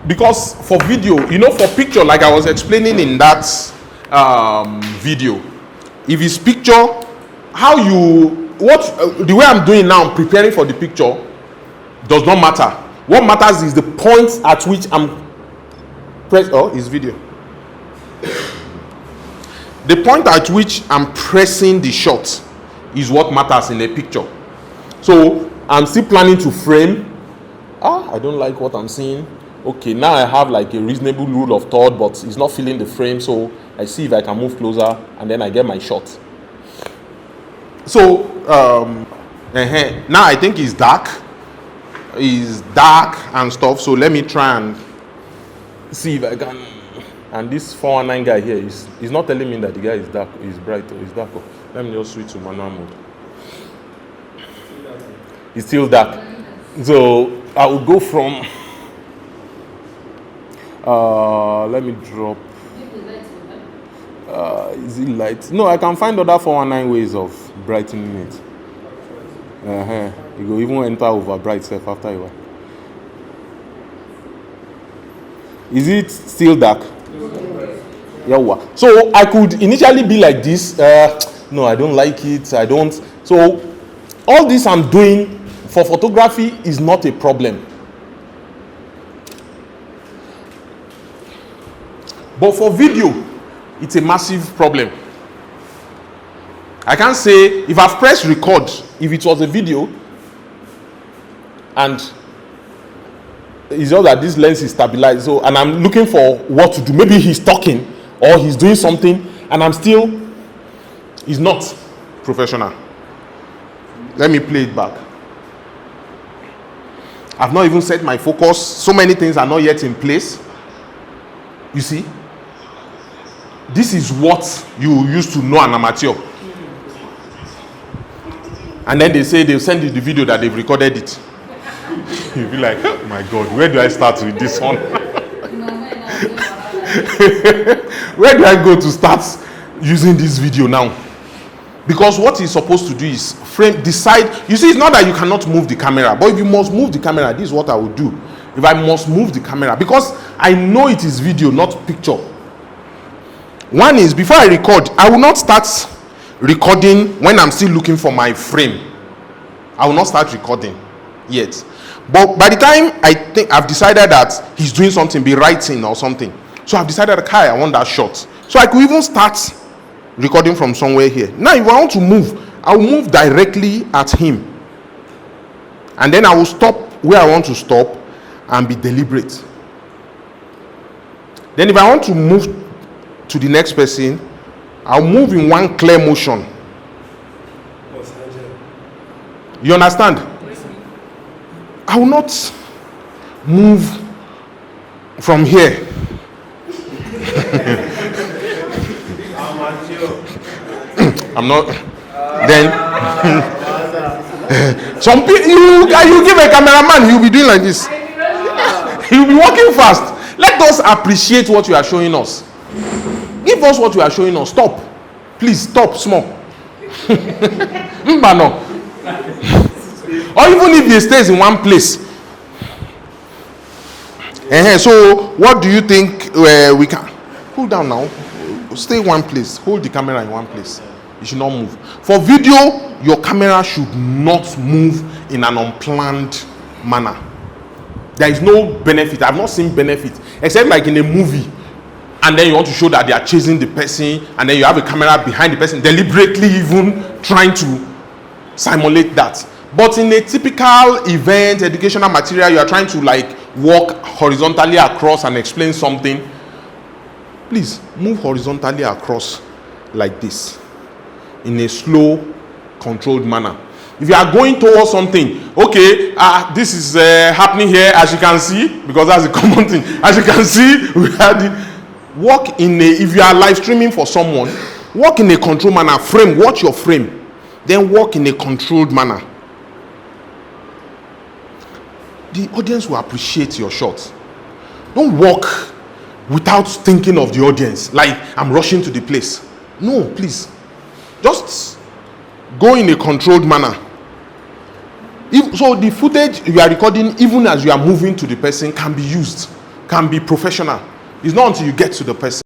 because for video, for picture, like I was explaining in that video, if it's picture, the way I'm doing now, preparing for the picture, does not matter. What matters is the point at which I'm it's video. The point at which I'm pressing the shot is what matters in a picture. So I'm still planning to frame. I don't like what I'm seeing. Okay, now I have like a reasonable rule of thought, but it's not filling the frame, so I see if I can move closer, and then I get my shot. So now I think it's dark and stuff, so let me try and see if I can. And this 419 guy here is not telling me that the guy is dark, is bright, or is dark. Let me just switch to manual mode. It's still dark. So I will go from let me drop. Is it light? No, I can find other 419 ways of brightening it. You go even enter over bright stuff after a while. Is it still dark? Yeah. So I could initially be like this. No, I don't like it. I don't. So all this I'm doing for photography is not a problem. But for video, it's a massive problem. I can't say if I've pressed record, if it was a video, and it's just that this lens is stabilized, so and I'm looking for what to do. Maybe he's talking or he's doing something, and he's not professional. Let me play it back. I've not even set my focus. So many things are not yet in place. You see? This is what you used to know an amateur. And then they say they'll send you the video that they've recorded it. You'll be like, oh my God, where do I start with this one? Where do I go to start using this video now? Because what he's supposed to do is decide. You see, it's not that you cannot move the camera, but if you must move the camera, this is what I would do. If I must move the camera, because I know it is video, not picture. One is, before I record, I will not start recording when I'm still looking for my frame. I will not start recording yet. But by the time I think I've decided that he's doing something, be writing or something, so I've decided, okay, I want that shot. So I could even start recording from somewhere here. Now, if I want to move, I will move directly at him. And then I will stop where I want to stop and be deliberate. Then if I want to move to the next person, I'll move in one clear motion. You understand? I will not move from here. I'm not. Then some people, you give a cameraman, he'll be doing like this. He'll be walking fast. Let us appreciate what you are showing us. Give us what you are showing us. Stop. Please stop small. No. Or even if he stays in one place. So what do you think we can? Cool down now. Stay in one place. Hold the camera in one place. You should not move. For video, your camera should not move in an unplanned manner. There is no benefit. I've not seen benefit. Except like in a movie. And then you want to show that they are chasing the person. And then you have a camera behind the person. Deliberately even trying to simulate that. But in a typical event, educational material, you are trying to like walk horizontally across and explain something. Please move horizontally across like this in a slow, controlled manner. If you are going towards something, okay, this is happening here, as you can see, because that's a common thing. As you can see, walk in a, if you are live streaming for someone, walk in a controlled manner. Frame, watch your frame. Then walk in a controlled manner. The audience will appreciate your shot. Don't walk without thinking of the audience, like I'm rushing to the place. No, please. Just go in a controlled manner. So the footage you are recording, even as you are moving to the person, can be used. can be professional. It's not until you get to the person.